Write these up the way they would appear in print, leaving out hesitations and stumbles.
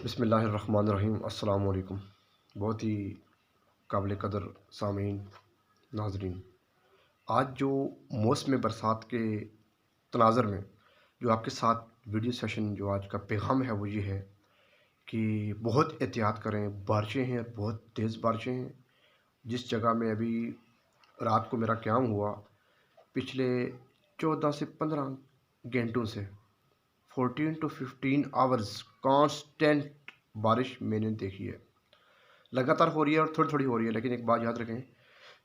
बिस्मिल्लाहिर्रहमानिर्रहीम। अस्सलाम वालेकुम। बहुत ही काबिल कदर सामीन नाज़रीन, आज जो मौसम बरसात के तनाज़र में जो आपके साथ वीडियो सेशन जो आज का पैगाम है वो ये है कि बहुत एहतियात करें। बारिशें हैं, बहुत तेज़ बारिशें हैं। जिस जगह में अभी रात को मेरा क़याम हुआ, पिछले 14 से 15 घंटों से 14 to 15 आवर्स कांस्टेंट बारिश मैंने देखी है। लगातार हो रही है और थोड़ी थोड़ी हो रही है, लेकिन एक बात याद रखें,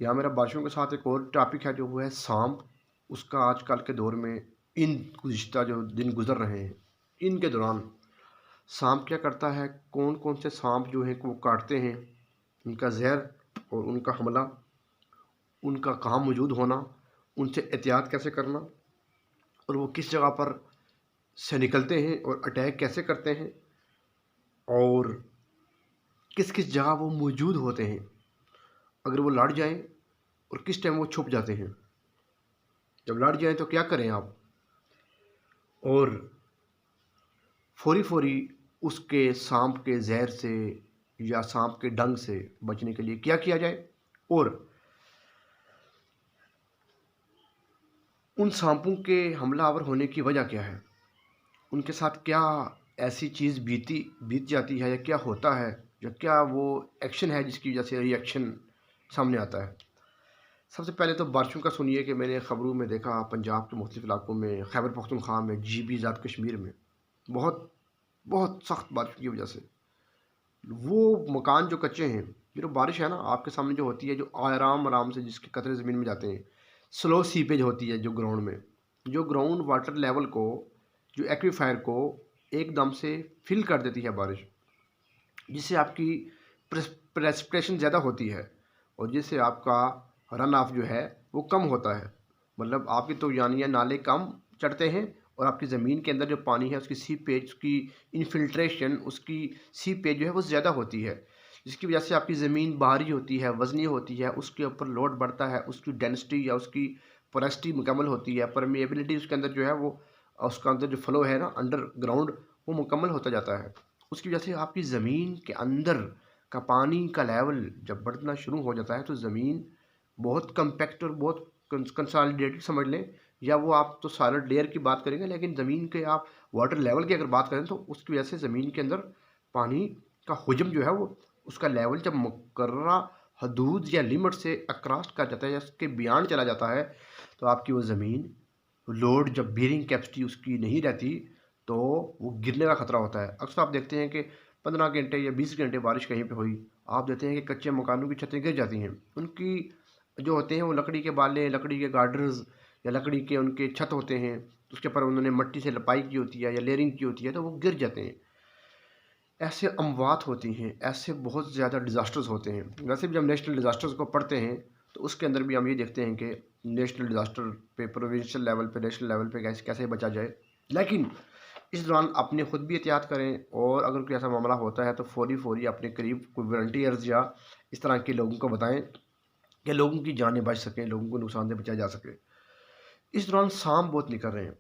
यहाँ मेरा बारिशों के साथ एक और टॉपिक है जो वो है सांप। उसका आजकल के दौर में इन गुज़िश्ता जो दिन गुज़र रहे हैं इनके दौरान सांप क्या करता है, कौन कौन से सांप जो हैं वो काटते हैं, उनका जहर और उनका हमला, उनका कहाँ मौजूद होना, उनसे एहतियात कैसे करना और वो किस जगह पर से निकलते हैं और अटैक कैसे करते हैं और किस किस जगह वो मौजूद होते हैं, अगर वो लड़ जाएं और किस टाइम वो छुप जाते हैं, जब लड़ जाएं तो क्या करें आप, और फौरी फौरी उसके सांप के जहर से या सांप के डंग से बचने के लिए क्या किया जाए, और उन सांपों के हमलावर होने की वजह क्या है, उनके साथ क्या ऐसी चीज़ बीत जाती है या क्या होता है या क्या वो एक्शन है जिसकी वजह से रिएक्शन सामने आता है। सबसे पहले तो बारिशों का सुनिए कि मैंने ख़बरों में देखा पंजाब के मुख्तलिफ़ इलाकों में, खैबर पख्तूनख्वा में, GB ज़ात कश्मीर में बहुत बहुत सख्त बारिश की वजह से वो मकान जो कच्चे हैं, ये जो बारिश है ना आपके सामने जो होती है, जो आराम आराम से जिसके कतरे ज़मीन में जाते हैं, स्लो सीपेज होती है जो ग्राउंड में, जो ग्राउंड वाटर लेवल को, जो एक्वीफायर को एकदम से फिल कर देती है बारिश, जिससे आपकी प्रेसिपिटेशन ज़्यादा होती है और जिससे आपका रन ऑफ जो है वो कम होता है। मतलब आपकी तो यानी नाले कम चढ़ते हैं और आपकी ज़मीन के अंदर जो पानी है उसकी सीपेज, उसकी इनफिल्ट्रेशन, उसकी सीपेज जो है वो ज़्यादा होती है, जिसकी वजह से आपकी ज़मीन भारी होती है, वज़नी होती है, उसके ऊपर लोड बढ़ता है, उसकी डेंसिटी या उसकी पोरेसिटी मुकम्मल होती है, परमेबिलिटी उसके अंदर जो है वो, उसका अंदर जो फ्लो है ना अंडरग्राउंड, वो मुकम्मल होता जाता है। उसकी वजह से आपकी ज़मीन के अंदर का पानी का लेवल जब बढ़ना शुरू हो जाता है तो ज़मीन बहुत कम्पैक्ट और बहुत कंसोलिडेटेड समझ लें, या वो आप तो सॉलिड लेयर की बात करेंगे, लेकिन ज़मीन के आप वाटर लेवल की अगर बात करें तो उसकी वजह से ज़मीन के अंदर पानी का हुजम जो है वो, उसका लेवल जब मुकर्ररा हदूद या लिमिट से अक्रॉस कर जाता है या उसके बियॉन्ड चला जाता है तो आपकी वो ज़मीन लोड, जब बेयरिंग कैपेसिटी उसकी नहीं रहती तो वो गिरने का ख़तरा होता है। अक्सर आप देखते हैं कि 15 घंटे या 20 घंटे बारिश कहीं पे हुई, आप देखते हैं कि कच्चे मकानों की छतें गिर जाती हैं। उनकी जो होते हैं वो लकड़ी के बाले, लकड़ी के गार्डर्स या लकड़ी के उनके छत होते हैं, उसके ऊपर उन्होंने मिट्टी से लपाई की होती है या लेयरिंग की होती है, तो वो गिर जाते हैं। ऐसे अमवात होती हैं, ऐसे बहुत ज़्यादा डिज़ास्टर्स होते हैं। वैसे भी जब नेशनल डिज़ास्टर्स को पढ़ते हैं तो उसके अंदर भी हम ये देखते हैं कि नेशनल डिज़ास्टर पे, प्रोविंशियल लेवल पे, नेशनल लेवल पे कैसे कैसे बचा जाए। लेकिन इस दौरान अपने ख़ुद भी एहतियात करें और अगर कोई ऐसा मामला होता है तो फ़ौरी अपने करीब कोई वॉलंटियर्स या इस तरह के लोगों को बताएं कि लोगों की जानें बच सकें, लोगों को नुकसान से बचाया जा सके। इस दौरान सांप बहुत निकल रहे हैं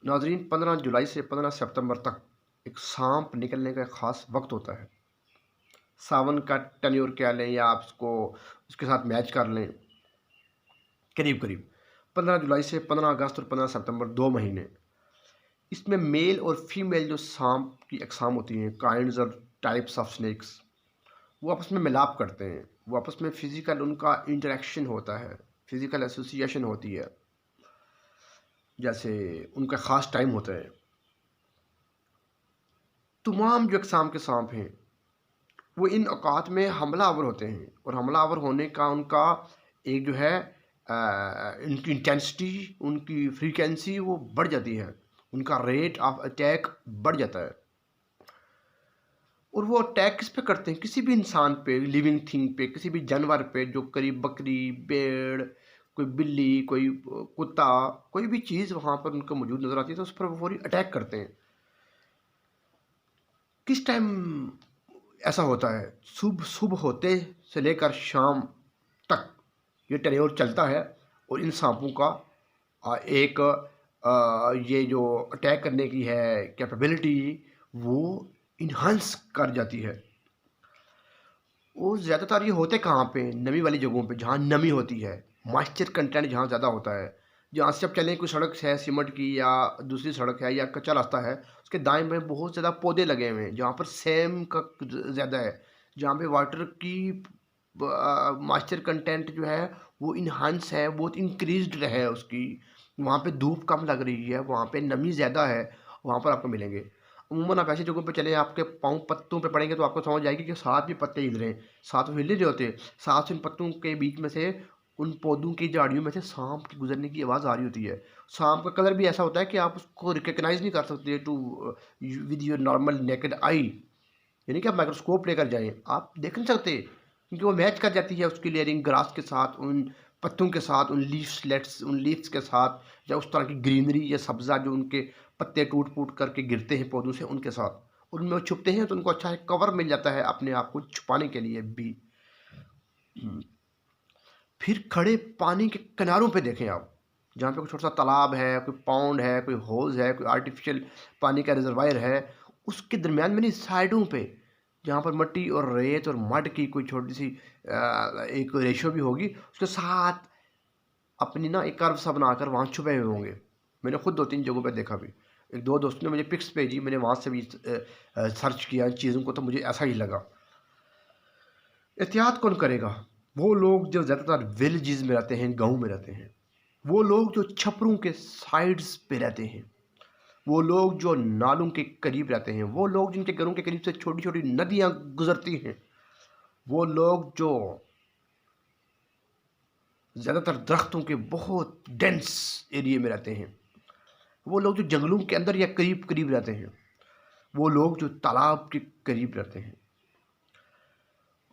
नाजरीन। 15 जुलाई से 15 सितंबर तक एक सांप निकलने का एक ख़ास वक्त होता है। सावन का टेन्योर क्या लें या आप उसको उसके साथ मैच कर लें, करीब करीब 15 जुलाई से 15 अगस्त और 15 सितंबर 2 महीने। इसमें मेल और फीमेल जो सांप की अक़साम होती हैं, काइंड्स और टाइप्स ऑफ स्नेक्स, वो आपस में मिलाप करते हैं, वो आपस में फ़िज़िकल उनका इंटरेक्शन होता है, फ़िज़िकल एसोसिएशन होती है, जैसे उनका ख़ास टाइम होता है। तमाम जो अक़साम के सांप हैं वो इन औकात में हमलावर होते हैं और हमलावर होने का उनका एक जो है उनकी इंटेंसिटी, उनकी फ्रीक्वेंसी वो बढ़ जाती है, उनका रेट ऑफ अटैक बढ़ जाता है। और वो अटैक किस पे करते हैं? किसी भी इंसान पे, लिविंग थिंग पे, किसी भी जानवर पे जो करीब बकरी, भेड़, कोई बिल्ली, कोई कुत्ता, कोई भी चीज़ वहाँ पर उनको मौजूद नज़र आती है तो उस पर वो फौरी अटैक करते हैं। किस टाइम ऐसा होता है? सुबह होते से लेकर शाम तक ये टेन्योर चलता है और इन सांपों का ये जो अटैक करने की है कैपेबिलिटी वो इन्हांस कर जाती है। वो ज़्यादातर ये होते कहाँ पे, नमी वाली जगहों पे जहाँ नमी होती है, मॉइस्चर कंटेंट जहाँ ज़्यादा होता है। जहाँ से आप चलें, कोई सड़क है सीमेंट की या दूसरी सड़क है या कच्चा रास्ता है, उसके दाएं बाएं बहुत ज़्यादा पौधे लगे हुए हैं, जहाँ पर सैम का ज़्यादा है, जहाँ पे वाटर की मॉइस्चर कंटेंट जो है वो इन्हांस है, बहुत इंक्रीज्ड है उसकी। वहाँ पे धूप कम लग रही है, वहाँ पे नमी ज़्यादा है, वहाँ पर आपको मिलेंगे। अमूमन आप ऐसी जगहों पे चले, आपके पाँव पत्तों पे पड़ेंगे तो आपको समझ आएगी कि साथ भी पत्ते हिल रहे हैं। साथ में हिल नहीं रहे होते, साथ इन पत्तों के बीच में से, उन पौधों की झाड़ियों में से सांप की गुजरने की आवाज़ आ रही होती है। सांप का कलर भी ऐसा होता है कि आप उसको रिकग्नाइज नहीं कर सकते to with your normal naked eye. यानी कि आप माइक्रोस्कोप लेकर जाएं, आप देख नहीं सकते, क्योंकि वो मैच कर जाती है उसकी लेयरिंग ग्रास के साथ, उन पत्तों के साथ, उन लीफ्स उन लीव्स के साथ, या उस तरह की ग्रीनरी या सब्ज़ा जो उनके पत्ते टूट फूट करके गिरते हैं पौधों से, उनके साथ उनमें वो छुपते हैं, तो उनको अच्छा है कवर मिल जाता है अपने आप को छुपाने के लिए भी। फिर खड़े पानी के किनारों पे देखें आप, जहाँ पे कोई छोटा सा तालाब है, कोई पॉन्ड है, कोई होज है, कोई आर्टिफिशियल पानी का रिजर्वायर है, उसके दरमियान में नहीं, साइडों पे जहाँ पर मिट्टी और रेत और मड की कोई छोटी सी एक रेशो भी होगी, उसके साथ अपनी ना एक कर्व सा बनाकर वहाँ छुपे हुए होंगे। मैंने खुद 2-3 जगहों पे देखा भी। एक दो दोस्तों ने मुझे पिक्स भेजी, मैंने वहाँ से भी सर्च किया इन चीज़ों को, तो मुझे ऐसा ही लगा। एहतियात कौन करेगा? वो लोग जो ज़्यादातर विलेजेस में रहते हैं, गाँव में रहते हैं, वो लोग जो छपरों के साइड्स पे रहते हैं, वो लोग जो नालों के करीब रहते हैं, वो लोग जिनके घरों के करीब से छोटी छोटी नदियाँ गुजरती हैं, वो लोग जो ज़्यादातर दरख्तों के बहुत डेंस एरिया में रहते हैं, वो लोग जो जंगलों के अंदर या करीब करीब रहते हैं, वो लोग जो तालाब के करीब रहते हैं,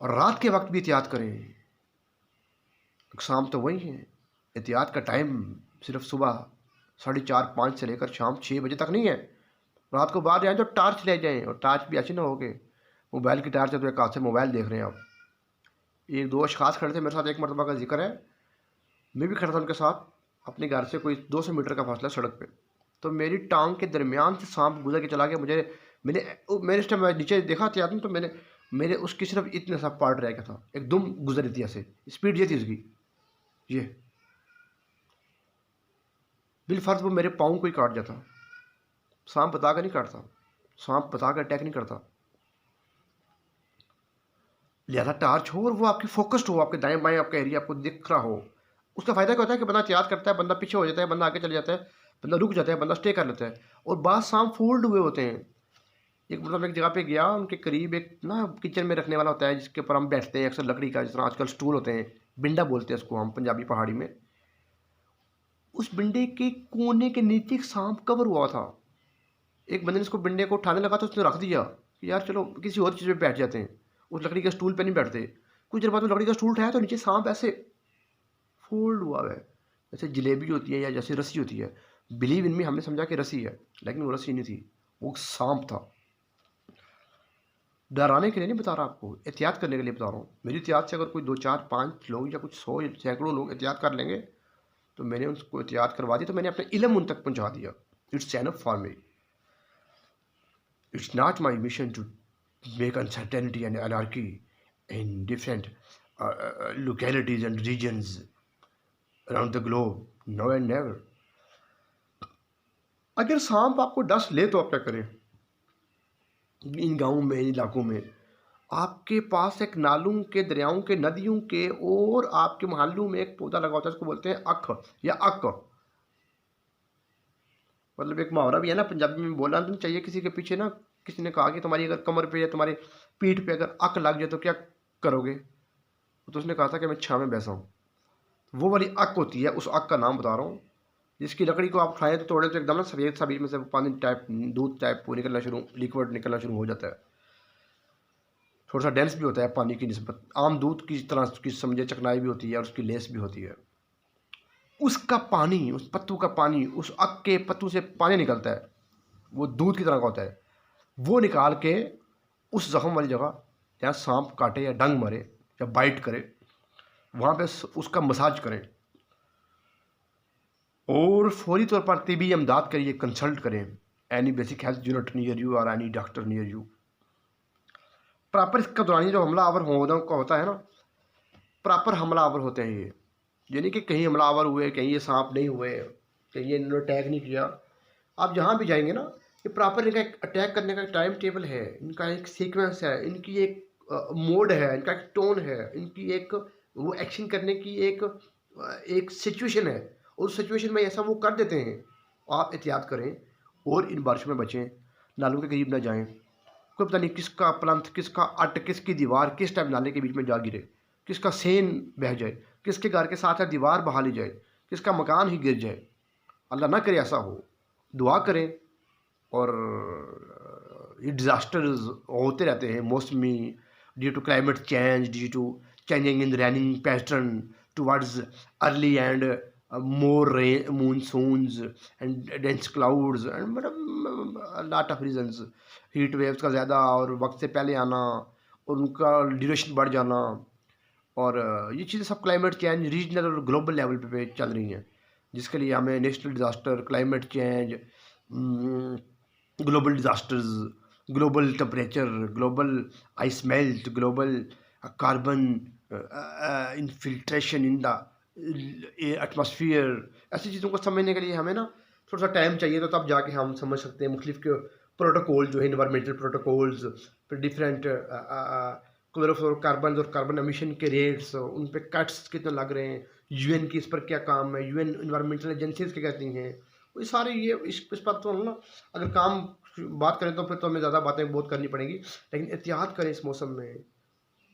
और रात के वक्त भी एहतियात करें। शाम तो वही है, एहतियात का टाइम सिर्फ सुबह 4:30-5 से लेकर शाम 6 बजे तक नहीं है। रात को बाहर जाएँ तो टॉर्च ले जाएँ, और टॉर्च भी ऐसी ना हो कि मोबाइल की टॉर्च है तो एक हाथ से मोबाइल देख रहे हैं आप। एक दो अशखास खड़े थे मेरे साथ, एक मरतबा का जिक्र है, मैं भी खड़ा था उनके साथ, अपने घर से कोई 200 मीटर का फासला सड़क पे, तो मेरी टांग के दरमियान से सांप गुजर के चला गया। मैंने इस टाइम नीचे देखा था आदमी, तो मेरे उसकी सिर्फ इतने सा पार्ट रह गया था, एक दुम गुजर रही थी, ऐसे स्पीड ये थी उसकी। ये बिलफर्ज वो मेरे पाँव को ही काट जाता। सांप बता कर नहीं काटता, सांप बता कर अटैक नहीं करता। लिहाजा टार्च हो और वो आपकी फोकस्ड हो, आपके दाएं बाएं आपका एरिया आपको दिख रहा हो। उसका फ़ायदा क्या होता है कि बंदा एहतियात करता है, बंदा पीछे हो जाता है, बंदा आगे चले जाता है, बंदा रुक जाता है, बंदा स्टे कर लेता है। और बाद सांप फोल्ड हुए होते हैं। एक मतलब एक जगह पे गया, उनके करीब एक ना किचन में रखने वाला होता है जिसके ऊपर हम बैठते हैं अक्सर, लकड़ी का, जिस तरह आजकल स्टूल होते हैं, बिंडा बोलते हैं उसको हम पंजाबी पहाड़ी में। उस बिंडे के कोने के नीचे एक सांप कवर हुआ था। एक बंदे ने उसको बिंडे को उठाने लगा तो उसने रख दिया कि यार चलो किसी और चीज़ पे बैठ जाते हैं, उस लकड़ी के स्टूल पे नहीं बैठते। कुछ देर बाद वो लकड़ी का स्टूल उठाया तो नीचे सांप ऐसे फोल्ड हुआ है, जैसे जलेबी होती है या जैसे रस्सी होती है। बिलीव इन मी, हमने समझा कि रस्सी है, लेकिन वो रस्सी नहीं थी, वो सांप था। डराने के लिए नहीं बता रहा आपको, एहतियात करने के लिए बता रहा हूँ। मेरी एहतियात से अगर कोई 2-4-5 लोग या कुछ 100 सैकड़ों लोग एहतियात कर लेंगे, तो मैंने उसको एहतियात करवा दी, तो मैंने अपना इल्म उन तक पहुँचा दिया। It's enough for me. It's not my mission to make uncertainty and anarchy in different localities and regions around the globe. No and never. अगर सांप आपको डस ले तो आप क्या करें? इन गाँवों में, इन इलाकों में आपके पास एक नालों के, दरियाओं के, नदियों के और आपके मोहल्लों में एक पौधा लगा होता है, उसको बोलते हैं अख या अक। मतलब एक मुहावरा भी है ना पंजाबी में, बोलना तो नहीं चाहिए किसी के पीछे ना। किसी ने कहा कि तुम्हारी अगर कमर पे या तुम्हारे पीठ पे अगर अक लग जाए तो क्या करोगे? तो उसने कहा था कि मैं छाँ में बैसा हूँ। वो वाली अक होती है, उस अक का नाम बता रहा हूँ, जिसकी लकड़ी को आप खाएं तो तोड़े तो एकदम ना सफ़ेद सा बीच में से पानी टाइप, दूध टाइप वो निकलना शुरू, लिक्विड निकलना शुरू हो जाता है। थोड़ा सा डेंस भी होता है पानी की निस्बत, आम दूध की तरह की समझे चकनाई भी होती है और उसकी लेस भी होती है। उसका पानी, उस पत्तू का पानी, उस अक के पत्तू से पानी निकलता है, वो दूध की तरह का होता है। वो निकाल के उस जख्म वाली जगह जहाँ सांप काटे या डंग मारे या बाइट करे, वहाँ पे उसका मसाज करें, और फौरी तौर पर तिबी इमदाद करिए, कंसल्ट करें any basic health unit near you और any doctor near you. Proper इसका दौरानिया जो हमलावर होता है ना, प्रॉपर हमलावर होते हैं ये। यानी कि कहीं हमलावर हुए, कहीं ये सांप नहीं हुए, कहीं ये इन्होंने अटैक नहीं किया। आप जहाँ भी जाएंगे ना, ये प्रॉपर इनका एक अटैक करने का टाइम टेबल है, इनका एक सीक्वेंस है, इनकी एक मोड है, इनका एक टोन है, इनकी एक वो एक्शन करने की एक सिचुएशन है। उस सिचुएशन में ऐसा वो कर देते हैं। आप एहतियात करें और इन बारिशों में बचें, नालों के करीब ना जाएं। कोई पता नहीं किसका प्लंथ, किसका अट, किसकी दीवार किस टाइम नाले के बीच में जा गिरे, किसका सेन बह जाए, किसके घर के साथ दीवार बहा ली जाए, किसका मकान ही गिर जाए। अल्लाह ना करे ऐसा हो। दुआ करें। और ये डिज़ास्टर्स होते रहते हैं मौसमी, due to climate change, due to changing in raining pattern towards early and more monsoons and dense clouds and मतलब lot of reasons. Heat waves का ज़्यादा और वक्त से पहले आना और उनका ड्यूरेशन बढ़ जाना, और ये चीज़ें सब क्लाइमेट चेंज रीजनल और ग्लोबल लेवल पे चल रही हैं, जिसके लिए हमें national disaster, climate change, global disasters, global temperature, global ice melt, global carbon infiltration in the atmosphere, ऐसी चीज़ों को समझने के लिए हमें ना थोड़ा सा टाइम चाहिए। तो तब जाके हम समझ सकते हैं मुख्तलिफ के प्रोटोकॉल जो है, इन्वायरमेंटल प्रोटोकॉल्स, फिर डिफरेंट क्लोरोफ्लोरोकार्बन और कार्बन एमिशन के रेट्स, उन पे कट्स कितने लग रहे हैं, यूएन की इस पर क्या काम है, यूएन इन्वायरमेंटल एजेंसीज क्या कहती हैं, ये सारे ये इस पर तो ना अगर काम बात करें तो फिर तो हमें ज़्यादा बातें बहुत करनी पड़ेंगी। लेकिन एहतियात करें इस मौसम में,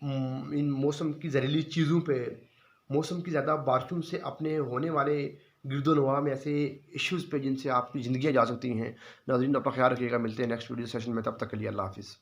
इन मौसम की जहरीली चीज़ों पे, मौसम की ज़्यादा बारिशों से अपने होने वाले गिरदोनवा में ऐसे इश्यूज़ पे जिनसे आपकी ज़िंदगियाँ जा सकती हैं। नाज़रीन अपना ख्याल रखिएगा, मिलते हैं नेक्स्ट वीडियो सेशन में, तब तक के लिए अल्लाह हाफ़िज़।